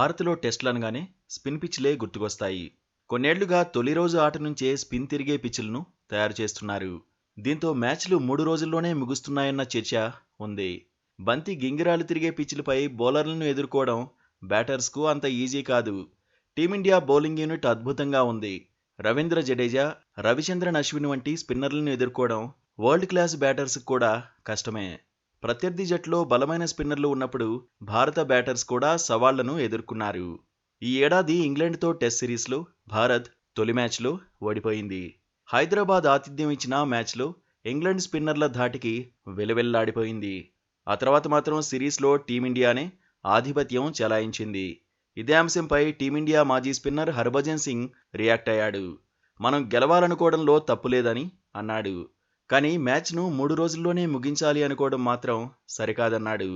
భారత్లో టెస్టులు అనగానే స్పిన్ పిచ్లే గుర్తుకొస్తాయి. కొన్నేళ్లుగా తొలి రోజు ఆట నుంచే స్పిన్ తిరిగే పిచ్లను తయారు చేస్తున్నారు. దీంతో మ్యాచ్లు 3 రోజుల్లోనే ముగుస్తున్నాయన్న చర్చ ఉంది. బంతి గింగిరాలు తిరిగే పిచ్లపై బౌలర్లను ఎదుర్కోవడం బ్యాటర్స్కు అంత ఈజీ కాదు. టీమిండియా బౌలింగ్ యూనిట్ అద్భుతంగా ఉంది. రవీంద్ర జడేజా, రవిచంద్రన్ అశ్విన్ వంటి స్పిన్నర్లను ఎదుర్కోవడం వరల్డ్ క్లాస్ బ్యాటర్స్ కూడా కష్టమే. ప్రత్యర్థి జట్టులో బలమైన స్పిన్నర్లు ఉన్నప్పుడు భారత బ్యాటర్స్ కూడా సవాళ్లను ఎదుర్కొన్నారు. ఈ ఏడాది ఇంగ్లాండ్తో టెస్ట్ సిరీస్లో భారత్ తొలి మ్యాచ్లో ఓడిపోయింది. హైదరాబాద్ ఆతిథ్యం ఇచ్చిన మ్యాచ్లో ఇంగ్లాండ్ స్పిన్నర్ల ధాటికి వెలువెల్లాడిపోయింది. ఆ తర్వాత మాత్రం సిరీస్లో టీమిండియానే ఆధిపత్యం చెలాయించింది. ఇదే అంశంపై టీమిండియా మాజీ స్పిన్నర్ హర్భజన్ సింగ్ రియాక్ట్ అయ్యాడు. మనం గెలవాలనుకోవడంలో తప్పులేదని అన్నాడు. కానీ మ్యాచ్ను 3 రోజుల్లోనే ముగించాలి అనుకోవడం మాత్రం సరికాదన్నాడు.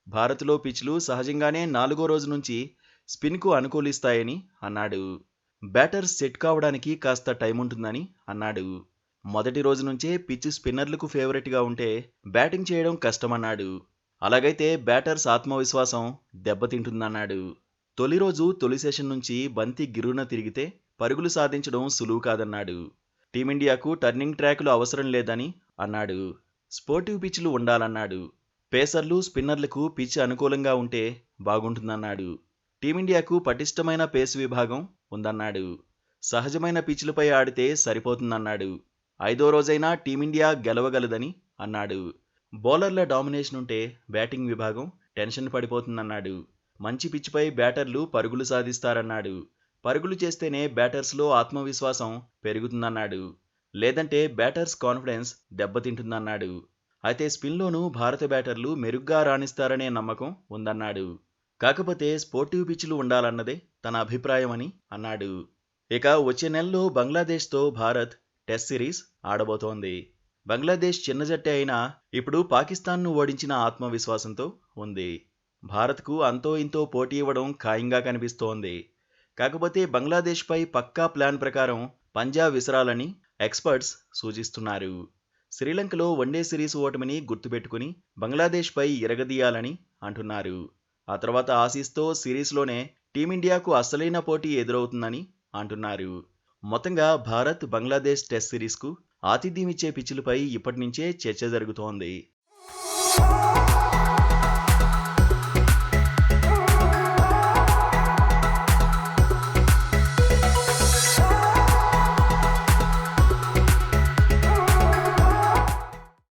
భారత్లో పిచ్లు సహజంగానే 4వ రోజు నుంచి స్పిన్కు అనుకూలిస్తాయని అన్నాడు. బ్యాటర్స్ సెట్ కావడానికి కాస్త టైం ఉంటుందని అన్నాడు. మొదటి రోజు నుంచే పిచ్ స్పిన్నర్లకు ఫేవరెట్గా ఉంటే బ్యాటింగ్ చేయడం కష్టమన్నాడు. అలాగైతే బ్యాటర్స్ ఆత్మవిశ్వాసం దెబ్బతింటుందన్నాడు. తొలి రోజు తొలి సెషన్ నుంచి బంతి గిరున తిరిగితే పరుగులు సాధించడం సులువు కాదన్నాడు. టీమిండియాకు టర్నింగ్ ట్రాకులు అవసరం లేదని అన్నాడు. స్పోర్టివ్ పిచ్లు ఉండాలన్నాడు. పేసర్లు, స్పిన్నర్లకు పిచ్ అనుకూలంగా ఉంటే బాగుంటుందన్నాడు. టీమిండియాకు పటిష్టమైన పేస్ విభాగం ఉందన్నాడు. సహజమైన పిచ్లపై ఆడితే సరిపోతుందన్నాడు. 5వ రోజైనా టీమిండియా గెలవగలదని అన్నాడు. బౌలర్ల డామినేషన్ ఉంటే బ్యాటింగ్ విభాగం టెన్షన్ పడిపోతుందన్నాడు. మంచి పిచ్పై బ్యాటర్లు పరుగులు సాధిస్తారన్నాడు. పరుగులు చేస్తేనే బ్యాటర్స్లో ఆత్మవిశ్వాసం పెరుగుతుందన్నాడు. లేదంటే బ్యాటర్స్ కాన్ఫిడెన్స్ దెబ్బతింటుందన్నాడు. అయితే స్పిన్లోనూ భారత బ్యాటర్లు మెరుగ్గా రాణిస్తారనే నమ్మకం ఉందన్నాడు. కాకపోతే స్పోర్టివ్ పిచ్లు ఉండాలన్నదే తన అభిప్రాయమని అన్నాడు. ఇక వచ్చే నెలలో బంగ్లాదేశ్తో భారత్ టెస్ట్ సిరీస్ ఆడబోతోంది. బంగ్లాదేశ్ చిన్న జట్టే అయినా ఇప్పుడు పాకిస్తాన్ను ఓడించిన ఆత్మవిశ్వాసంతో ఉంది. భారత్కు అంతో ఇంతో పోటీ ఇవ్వడం ఖాయంగా కనిపిస్తోంది. కాకపోతే బంగ్లాదేశ్పై పక్కా ప్లాన్ ప్రకారం పంజా విసరాలని ఎక్స్పర్ట్స్ సూచిస్తున్నారు. శ్రీలంకలో వన్డే సిరీస్ ఓటమిని గుర్తుపెట్టుకుని బంగ్లాదేశ్పై ఇరగదీయాలని అంటున్నారు. ఆ తర్వాత ఆసీస్తో సిరీస్లోనే టీమిండియాకు అసలైన పోటీ ఎదురవుతుందని అంటున్నారు. మొత్తంగా భారత్ బంగ్లాదేశ్ టెస్ట్ సిరీస్కు ఆతిథ్యం ఇచ్చే పిచ్లపై ఇప్పటి నుంచే చర్చ జరుగుతోంది.